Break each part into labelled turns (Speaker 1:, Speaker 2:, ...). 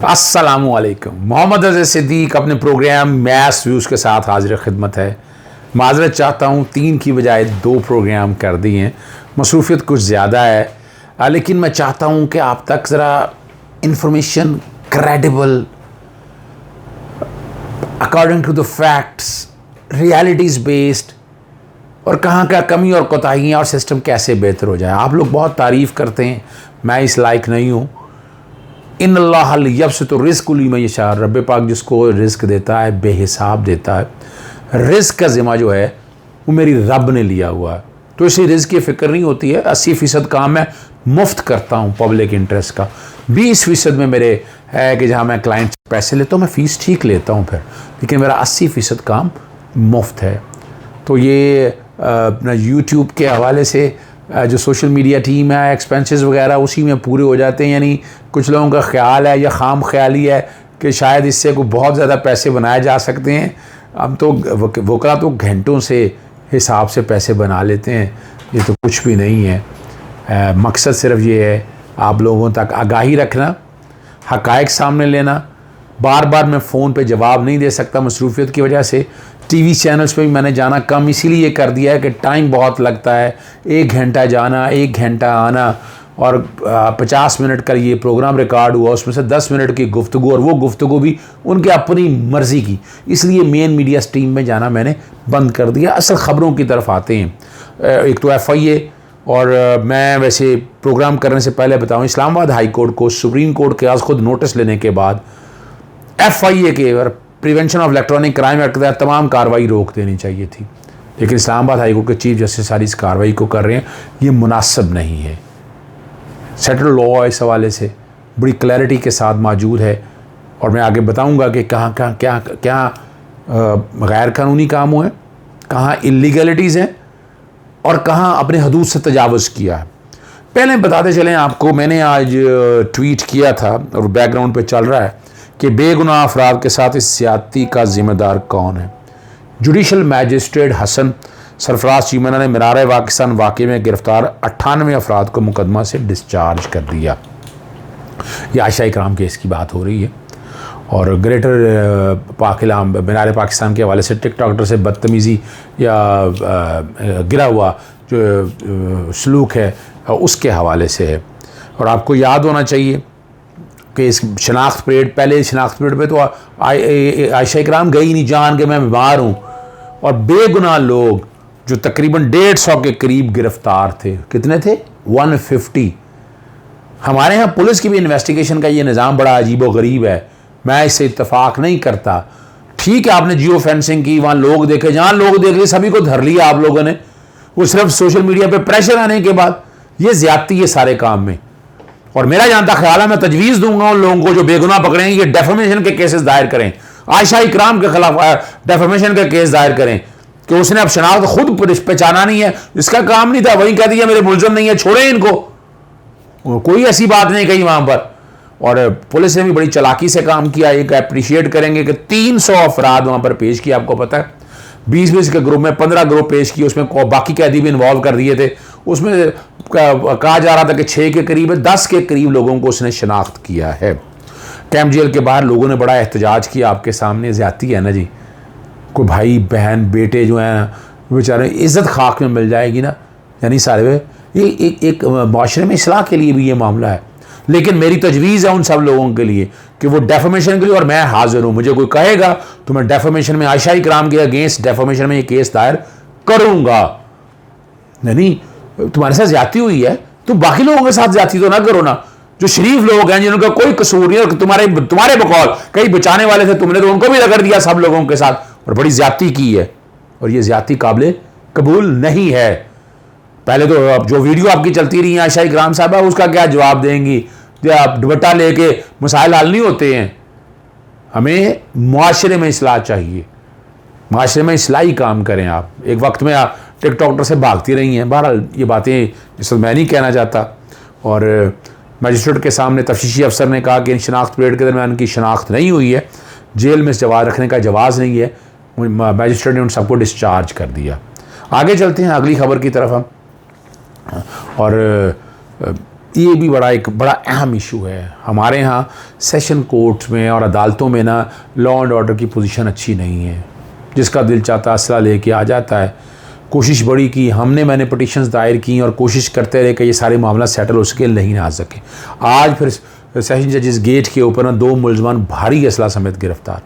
Speaker 1: अस्सलामुअलैकुम। मोहम्मद अज़ीज़ सिद्दीक अपने programme maths views के साथ हाजिर खिदमत है। माजरत चाहता हूँ 3 की बजाय 2 प्रोग्राम कर दिए हैं, मसरूफियत कुछ ज़्यादा है, लेकिन मैं चाहता हूँ कि आप तक ज़रा information credible, according to the facts, realities based, और कहाँ क्या कमी और कोताहियाँ और सिस्टम कैसे बेहतर हो जाए। आप लोग बहुत तारीफ़ करते हैं, मैं इस लायक नहीं हूँ। इन अल्लाह यब्सुतु रिज़्क़ लिमन यशा, रब पाक जिसको रिज़्क़ देता है बेहिसाब देता है। रिज़्क़ का ज़िम्मा जो है वो मेरी रब ने लिया हुआ है, तो इसी रिज़्क़ की फ़िक्र नहीं होती है। 80% काम मैं मुफ्त करता हूँ पब्लिक इंटरेस्ट का। 20% में मेरे है कि जहाँ मैं क्लाइंट से पैसे लेता हूँ मैं फ़ीस ठीक लेता हूँ फिर, लेकिन मेरा 80% काम मुफ्त है। तो ये अपना यूट्यूब के हवाले से जो सोशल मीडिया टीम है, एक्सपेंसेस वगैरह उसी में पूरे हो जाते हैं। यानी कुछ लोगों का ख्याल है या खाम ख्याली है कि शायद इससे को बहुत ज़्यादा पैसे बनाए जा सकते हैं। अब तो वकला तो घंटों से हिसाब से पैसे बना लेते हैं, ये तो कुछ भी नहीं है। मकसद सिर्फ ये है आप लोगों तक आगाही रखना, हक़ाइक़ सामने लेना। बार बार मैं फ़ोन पे जवाब नहीं दे सकता मसरूफियत की वजह से। टीवी चैनल्स पे भी मैंने जाना कम इसीलिए कर दिया है कि टाइम बहुत लगता है। 1 घंटा जाना, 1 घंटा आना, और 50 मिनट का ये प्रोग्राम रिकॉर्ड हुआ, उसमें से 10 मिनट की गुफ्तगू, और वो गुफ्तगू भी उनके अपनी मर्ज़ी की। इसलिए मेन मीडिया स्ट्रीम में जाना मैंने बंद कर दिया। असल ख़बरों की तरफ आते हैं। एक तो FIA, और मैं वैसे प्रोग्राम करने से पहले बताऊँ, इस्लामाबाद हाई कोर्ट को सुप्रीम कोर्ट के आज खुद नोटिस लेने के बाद FIA के prevention of electronic crime act के तहत तमाम कार्रवाई रोक देनी चाहिए थी, लेकिन इस्लामाबाद हाई कोर्ट के चीफ जस्टिस सारी इस कार्रवाई को कर रहे हैं। ये मुनासिब नहीं है। सेटल लॉ इस हवाले से बड़ी क्लैरिटी के साथ मौजूद है, और मैं आगे बताऊंगा कि कहाँ कहाँ क्या क्या गैर कानूनी काम हुए, कहाँ इलीगलिटीज़ हैं, और कहाँ अपने हदूद से तजावुज़ किया है। पहले बताते चलें आपको, मैंने आज ट्वीट किया था और बैकग्राउंड पे चल रहा है कि बेगुनाह अफराद के साथ इस ज़्यादती का ज़िम्मेदार कौन है। जुडिशल मैजिस्ट्रेट हसन सरफराज चीमना ने मीनार पाकिस्तान वाक़े में गिरफ्तार 98 अफराद को मुकदमा से डिस्चार्ज कर दिया। ये आयशा इकराम केस की बात हो रही है, और ग्रेटर पाकिलाम मीनार पाकिस्तान के हवाले से टिकटॉकर से बदतमीज़ी या गिरा हुआ जो सलूक है उसके हवाले से है। और आपको याद होना चाहिए कि इस शनाख्त परेड, पहले शनाख्त परेड पे तो आयशा इकराम गई नहीं, जान के मैं बीमार हूँ, और बेगुनाह लोग जो तकरीबन 150 के करीब गिरफ्तार थे। कितने थे? 150। हमारे यहाँ पुलिस की भी इन्वेस्टिगेशन का ये निज़ाम बड़ा अजीब व गरीब है, मैं इससे इत्तफाक नहीं करता। ठीक है, आपने जियो फेंसिंग की, वहाँ लोग देखे, जहाँ लोग देख लिए सभी को धर लिया आप लोगों ने, वो सिर्फ सोशल मीडिया पे प्रेशर आने के बाद। ये ज़्यादती है सारे काम में, और मेरा जानता ख्याल है मैं तजवीज़ दूंगा उन लोगों को जो बेगुनाह पकड़ेंगे ये डेफेमेशन के केसेस दायर करें, आयशा इकराम के खिलाफ डेफेमेशन के केस दायर करें कि उसने अब शनाख्त खुद पहचाना नहीं है, इसका काम नहीं था, वही कह दिया मेरे मुलजम नहीं है, छोड़े इनको। कोई ऐसी बात नहीं कही वहां पर। और पुलिस ने भी बड़ी चालाकी से काम किया। एक अप्रिशिएट करेंगे कि 300 अफराद वहां पर पेश किया। आपको पता है 20-20 के ग्रुप में 15 ग्रुप पेश किए, उसमें बाकी कैदी भी इन्वॉल्व कर दिए थे। उसमें कहा जा रहा था कि 6 के करीब, 10 के करीब लोगों को उसने शनाख्त किया है। कैंप जेल के बाहर लोगों ने बड़ा एहतजाज किया। आपके सामने ज़्यादती है ना जी, कोई भाई बहन बेटे जो हैं बेचारे इज़्ज़त खाक में मिल जाएगी ना। यानी सारे ये एक माशरे में इस्लाह के लिए भी ये मामला है, लेकिन मेरी तजवीज़ है उन सब लोगों के लिए कि वो डेफेमेशन के लिए, और मैं हाजिर हूँ। मुझे कोई कहेगा तो मैं डेफेमेशन में, आयशा इकराम के अगेंस्ट डेफेमेशन में ये केस दायर करूँगा। नहीं, तुम्हारे साथ ज़्यादती हुई है, तुम बाकी लोगों के साथ ज़्यादती तो ना करो ना, जो शरीफ लोग हैं जिनका कोई कसूर नहीं है। तुम्हारे बकौल कई बचाने वाले थे, तुमने तो उनको भी रगड़ दिया सब लोगों के साथ, और बड़ी ज़्यादती की है, और ये ज़्यादती काबिल कबूल नहीं है। पहले तो अब जो वीडियो आपकी चलती रही है आयशा इकराम साहबा, उसका क्या जवाब देंगी? आप दुपट्टा लेके मसाइल हल नहीं होते हैं। हमें मुआशरे में इस्लाह चाहिए, मुआशरे में इस्लाही काम करें। आप एक वक्त में आप टिकटॉकर से भागती रही हैं। बहरहाल ये बातें इस वक्त मैं नहीं कहना चाहता। और मजिस्ट्रेट के सामने तफ्तीशी अफसर ने कहा कि इन शनाख्त परेड के दरमियान की शनाख्त नहीं हुई है, जेल में जवाब रखने का जवाज़ नहीं है। मजिस्ट्रेट ने उन सबको डिस्चार्ज कर दिया। आगे चलते हैं अगली खबर की तरफ हम। और ये भी एक बड़ा अहम इशू है हमारे यहाँ। सेशन कोर्ट्स में और अदालतों में ना लॉ एंड ऑर्डर की पोजीशन अच्छी नहीं है। जिसका दिल चाहता असला लेके आ जाता है। कोशिश बड़ी की मैंने पटिशन्स दायर की और कोशिश करते रहे कि ये सारे मामला सेटल हो सके, नहीं आ सके। आज फिर सेशन जजेस गेट के ऊपर ना 2 मुलजमान भारी असला समेत गिरफ्तार।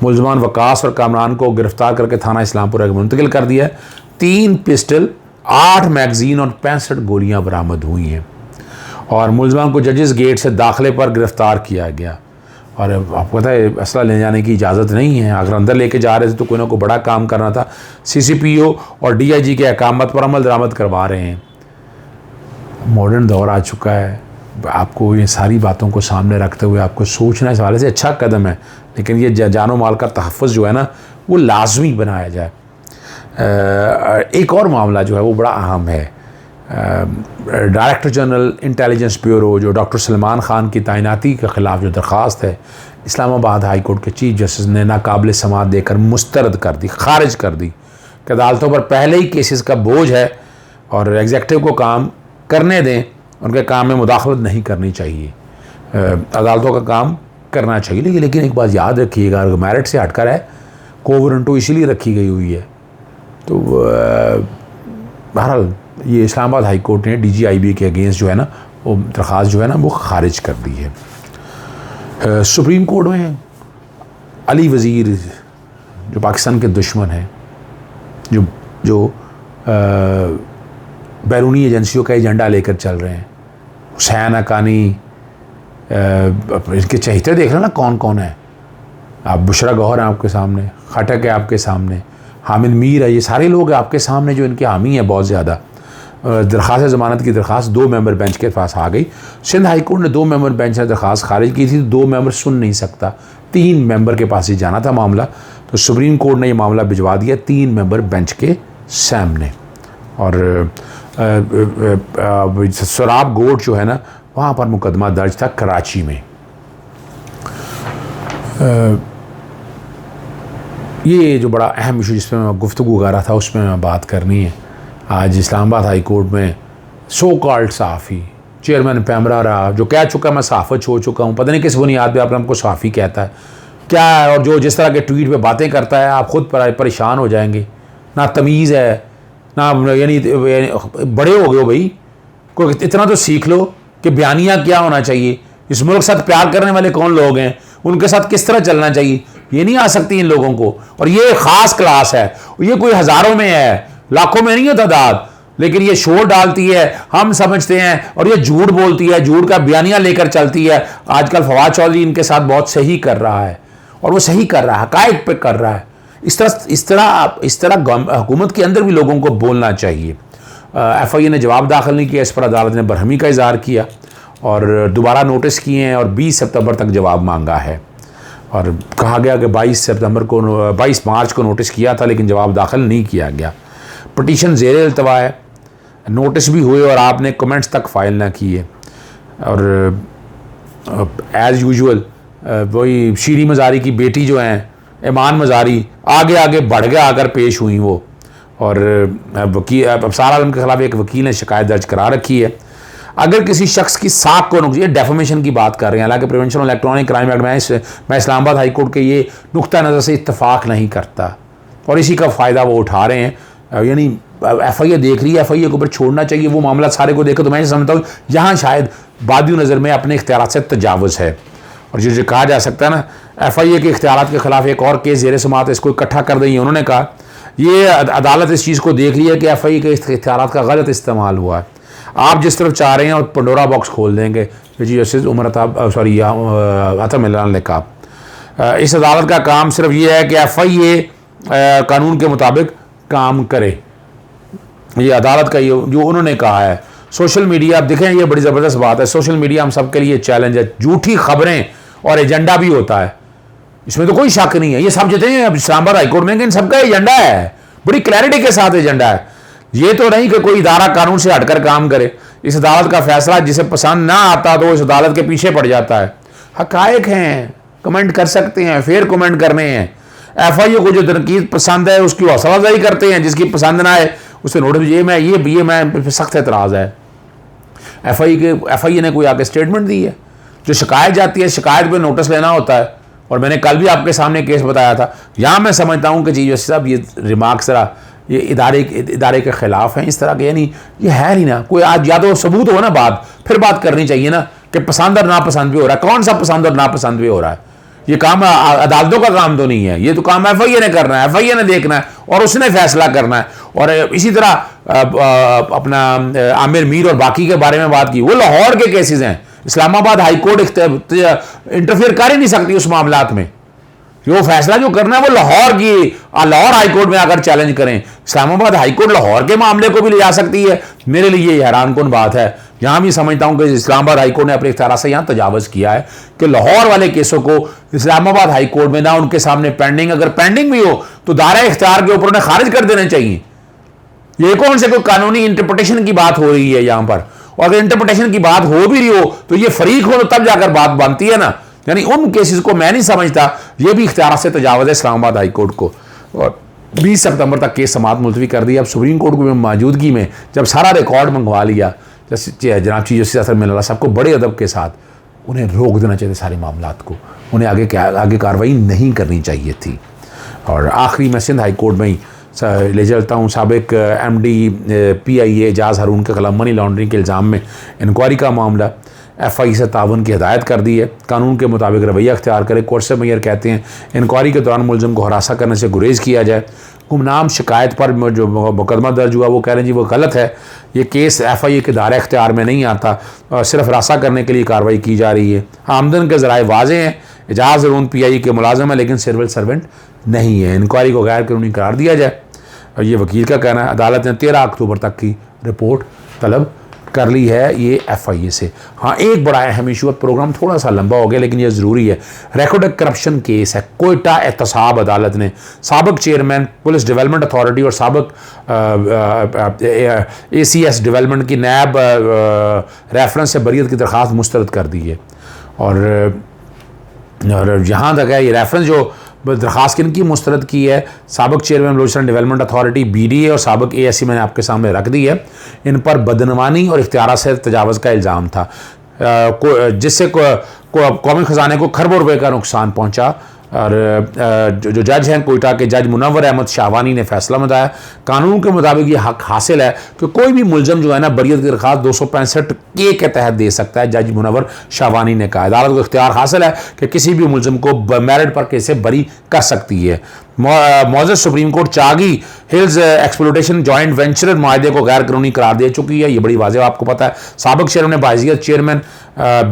Speaker 1: मुलजमान वकास और कामरान को गिरफ्तार करके थाना इस्लामपुरा के मुंतकिल कर दिया है। 3 पिस्टल, 8 मैगजीन और 65 गोलियां बरामद हुई हैं और मुलजमान को जजेस गेट से दाखिले पर गिरफ्तार किया गया। और आपको पता है असला ले जाने की इजाज़त नहीं है। अगर अंदर लेके जा रहे थे तो कोई ना कोई बड़ा काम करना था। CCPO और DIG के अकामत पर अमल दरामद करवा रहे हैं। मॉडर्न दौर आ चुका है। आपको ये सारी बातों को सामने रखते हुए आपको सोचना इस हवाले से अच्छा कदम है, लेकिन ये जानो माल का तहफ़्फ़ुज़ जो है ना वो लाजमी बनाया जाए। एक और मामला जो है वो बड़ा अहम है। डायरेक्टर जनरल इंटेलिजेंस ब्यूरो जो डॉक्टर सलमान ख़ान की तैनाती के ख़िलाफ़ जो दरख्वास्त है, इस्लामाबाद हाई कोर्ट के चीफ जस्टिस ने नाकाबिल समाअत देकर मुस्तरद कर दी, खारिज कर दी कि अदालतों पर पहले ही केसेस का बोझ है और एग्जेक्टिव को काम करने दें, उनके काम में मुदाखलत नहीं करनी चाहिए। अदालतों का काम करना चाहिए। लेकिन एक बात याद रखिएगा, अगर मेरिट से हटकर है कोवरेंटो इसीलिए रखी गई हुई है। तो बहरहाल ये इस्लामाबाद हाई कोर्ट ने DGIB के अगेंस्ट जो है ना वो दरख्वास्त जो है ना वो खारिज कर दी है। सुप्रीम कोर्ट में अली वज़ीर जो पाकिस्तान के दुश्मन हैं, जो बैरूनी एजेंसियों का एजेंडा लेकर चल रहे हैं, हुसैन हक्कानी, इनके चहेते देख रहे ना कौन कौन है। आप बुशरा गौहर हैं आपके सामने, खटक है आपके सामने, हामिद मीर है, ये सारे लोग आपके सामने जो इनके हामी हैं बहुत ज़्यादा। दरख्वास्त ज़मानत की दरख्वास्त 2 मेंबर बेंच के पास आ गई। सिंध हाई कोर्ट ने 2 मेंबर बेंच ने दरख्वास्त खारिज की थी। 2 मेंबर सुन नहीं सकता, 3 मेंबर के पास ही जाना था मामला। तो सुप्रीम कोर्ट ने ये मामला भिजवा दिया 3 मेंबर बेंच के सामने। और सराब गोट जो है ना वहाँ पर मुकदमा दर्ज था कराची में। ये जो बड़ा अहम इशू जिसमें मैं गुफ्तगू कर रहा था उसमें मैं बात करनी है। आज इस्लामाबाद हाई कोर्ट में सो कॉल्ड सहाफ़ी चेयरमैन पैमरा रहा जो कह चुका मैं सहाफ़त हो चुका हूँ, पता नहीं किस बुनियाद पे आप हमको सहाफ़ी कहता है क्या है, और जो जिस तरह के ट्वीट पे बातें करता है आप खुद परेशान हो जाएंगे। ना तमीज़ है ना, यानी बड़े हो गए हो भाई, कोई इतना तो सीख लो कि बयानिया क्या होना चाहिए। इस मुल्क के साथ प्यार करने वाले कौन लोग हैं, उनके साथ किस तरह चलना चाहिए, ये नहीं आ सकती इन लोगों को। और ये ख़ास क्लास है, ये कोई हज़ारों में है, लाखों में नहीं है तादाद, लेकिन ये शोर डालती है, हम समझते हैं, और ये झूठ बोलती है, झूठ का बयानिया लेकर चलती है। आजकल फवाद चौधरी इनके साथ बहुत सही कर रहा है और वो सही कर रहा है, हक़ाइक़ पे कर रहा है। इस तरह हुकूमत के अंदर भी लोगों को बोलना चाहिए। FIA ने जवाब दाखिल नहीं किया, इस पर अदालत ने बरहमी का इज़हार किया और दोबारा नोटिस किए हैं और 20 सितंबर तक जवाब मांगा है। और कहा गया कि 22 मार्च को नोटिस किया था लेकिन जवाब दाखिल नहीं किया गया। पटिशन ज़ेरे इल्तवा है, नोटिस भी हुए और आपने कमेंट्स तक फाइल ना किए। और एज़ यूजुअल वही शीरी मज़ारी की बेटी जो हैं ईमान मज़ारी आगे बढ़ गया आकर पेश हुई वो, और वकील अफसार आलम के ख़िलाफ़ एक वकील ने शिकायत दर्ज करा रखी है। अगर किसी शख्स की साख को ये डेफेमेशन की बात कर रहे हैं, हालांकि prevention of electronic crime act मैं इस्लामाबाद हाई कोर्ट के ये नुक्ता नज़र से इत्तफाक नहीं करता और इसी का फ़ायदा वो उठा रहे हैं। यानी FIA देख रही है, FIA के ऊपर छोड़ना चाहिए वो मामला सारे को देखो। तो मैं समझता हूँ यहाँ शायद बादियों नज़र में अपने इख्तियार से तजावुज़ है। और जो कहा जा सकता है ना FIA के इख्तियार के ख़िलाफ़ एक और केस ज़ेरे समाअत इसको इकट्ठा कर देंगे। उन्होंने कहा ये अदालत इस चीज़ को देख रही है कि FIA के इख्तियार का गलत इस्तेमाल हुआ है। आप जिस तरफ चाह रहे हैं और पंडोरा बॉक्स खोल देंगे। जी जस्टिस उमर अतम इमरान ने कहा इस अदालत का काम सिर्फ ये है कि FIA कानून के मुताबिक काम करे। ये अदालत का जो उन्होंने कहा है। सोशल मीडिया आप देखें, ये बड़ी ज़बरदस्त बात है, सोशल मीडिया हम सब के लिए चैलेंज है। झूठी खबरें और एजेंडा भी होता है, इसमें तो कोई शक नहीं है। ये सब जितने हैं इस्लामाबाद हाईकोर्ट में इन सबका एजेंडा है, बड़ी क्लैरिटी के साथ एजेंडा है। ये तो नहीं कि कोई इदारा कानून से हटकर काम करे। इस अदालत का फैसला जिसे पसंद ना आता तो इस अदालत के पीछे पड़ जाता है। हक़ाइक़ हैं, कमेंट कर सकते हैं, फेयर कमेंट करने हैं। FIA को जो तनकीद पसंद है उसकी हौसला अफजाई करते हैं, जिसकी पसंद ना आए उसे नोटिस। ये मैं सख्त एतराज़ है। FIA ने कोई आके स्टेटमेंट दी है? जो शिकायत जाती है, शिकायत पे नोटिस लेना होता है। और मैंने कल भी आपके सामने केस बताया था। यहाँ मैं समझता हूँ कि चीफ जस्टिस साहब ये रिमार्क्स ज़रा ये इदारे के ख़िलाफ़ हैं इस तरह के, यानी ये है नहीं ना कोई। आज या तो सबूत हो ना बात, फिर बात करनी चाहिए ना कि पसंद और नापसंद भी हो रहा है। कौन सा पसंद और नापसंद भी हो रहा है? ये काम अदालतों का काम तो नहीं है, ये तो काम FIA ने करना है, FIA ने देखना है और उसने फैसला करना है। और इसी तरह अपना आमिर मीर और बाकी के बारे में बात की, वो लाहौर के केसेस हैं। इस्लामाबाद हाई कोर्ट इंटरफेयर कर ही नहीं सकती उस मामलात में। वो फैसला जो करना है वो लाहौर हाई कोर्ट में आकर चैलेंज करें। इस्लामाबाद हाई कोर्ट लाहौर के मामले को भी ले जा सकती है। मेरे लिए ये हैरान कुन बात है। यहां भी समझता हूं कि इस्लामाबाद हाई कोर्ट ने अपने इख्तियार से यहां तजावज़ किया है कि लाहौर वाले केसों को इस्लामाबाद हाई कोर्ट में ना उनके सामने पेंडिंग, अगर पेंडिंग भी हो तो दायरा इख्तियार के ऊपर उन्हें खारिज कर देने चाहिए। ये कौन से कोई कानूनी इंटरप्रिटेशन की बात हो रही है यहां पर? और अगर इंटरप्रिटेशन की बात हो भी रही हो तो ये फरीक हो तो तब जाकर बात बनती है ना। यानी उन केसेस को मैं नहीं समझता, ये भी इख्तियार से तजावज़ है इस्लामाबाद हाई कोर्ट को। और 20 सितंबर तक केस समाअत मुलतवी कर दी। अब सुप्रीम कोर्ट की मौजूदगी में जब सारा रिकॉर्ड मंगवा लिया, जनाब चीफ जस्टिस असद मिल्ला साहब को बड़े अदब के साथ उन्हें रोक देना चाहिए सारे मामलात को, उन्हें आगे कार्रवाई नहीं करनी चाहिए थी। और आखिरी मैं सिंध हाई कोर्ट में ही ले चलता हूँ। साबिक MD PIA एजाज़ हारून के खिलाफ मनी लॉन्ड्रिंग के इल्ज़ाम में इंक्वायरी का मामला, FI से तावन की हिदायत कर दी है। कानून के मुताबिक रवैया अख्तियार करे। कोर्ट से मेयर कहते हैं इंक्वायरी के दौरान मुलज़िम को हरासा करने से गुरेज़ किया जाए। गुमनाम शिकायत पर जो मुकदमा दर्ज हुआ वो कह रहे हैं जी वो गलत है, ये केस FIA के दायरे अख्तियार में नहीं आता और सिर्फ हरासा करने के लिए कार्रवाई की जा रही है। आमदन के ज़राए वाज़े हैं, एजाज़ हारून PIA के मुलाजिम है लेकिन सिविल सर्वेंट नहीं है। इंक्वायरी को गैर कानूनी करार दिया जाए। और ये वकील का कहना है। अदालत ने 13 अक्टूबर तक की रिपोर्ट तलब कर ली है ये FIA से। हाँ, एक बड़ा अहम इशू, प्रोग्राम थोड़ा सा लंबा हो गया लेकिन ये ज़रूरी है। रिकॉर्ड करप्शन केस है। कोयटा एहतसाब अदालत ने साबिक चेयरमैन पुलिस डेवलपमेंट अथॉरिटी और साबिक ACS डेवलपमेंट की नैब रेफरेंस से बरीयत की दरख्वास्त मुस्तरद कर दी है। और जहाँ तक है ये रेफरेंस जो दरख्वास्त किन की मुस्तरद की है, साबिक chairman Balochistan development authority BDA और साबिक ASC मैंने आपके सामने रख दी है। इन पर बदनवानी और इख्तियार से तजावज़ का इल्ज़ाम था जिससे कौमी ख़जाने को खरबों रुपए का नुकसान पहुँचा। और जो जज हैं कोयटा के जज मुनव्वर अहमद शाहवानी ने फैसला बताया कानून के मुताबिक ये हक हासिल है कि कोई भी मुलज़म जो है ना बरीयत की दरख्वास्त 265K के तहत दे सकता है। जज मुनव्वर शाहवानी ने कहा अदालत को इख्तियार हासिल है कि किसी भी मुलज़म को मेरिट पर केस से बरी कर सकती है। मौजूद supreme court Chagai hills exploitation joint venture माहदे को गैर कानूनी करार दे चुकी है। ये बड़ी वाज़ेह आपको पता है। साबिक चेयरमैन ने बाइज़ियत chairman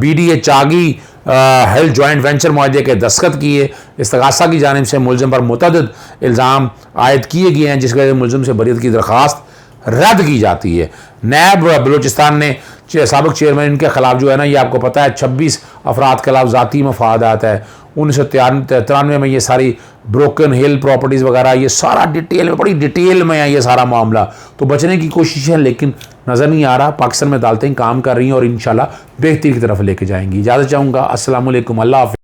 Speaker 1: BDA Chagai health joint venture माहदे के दस्तखत किए। इस्तगासा की जानिब से मुलज़िम पर मुतअद्दिद इल्ज़ाम आयद किए गए हैं जिसकी वजह से मुलज़िम से बरीयत की दरख्वास्त रद्द की जाती है। नैब बलूचिस्तान ने साबिक चेयरमैन इनके खिलाफ जो है ना, ये आपको पता है 26 अफराद के खिलाफ ज़ाती मफादात है। 1993 में ये सारी ब्रोकन हिल प्रॉपर्टीज़ वगैरह ये सारा डिटेल में, बड़ी डिटेल में है ये सारा मामला। तो बचने की कोशिश है लेकिन नज़र नहीं आ रहा। पाकिस्तान में अदालतें काम कर रही हैं और इंशाल्लाह बेहतरी की तरफ लेके जाएंगी। इजाज़त चाहूँगा। अस्सलाम वालेकुम, अल्लाह हाफ़िज़।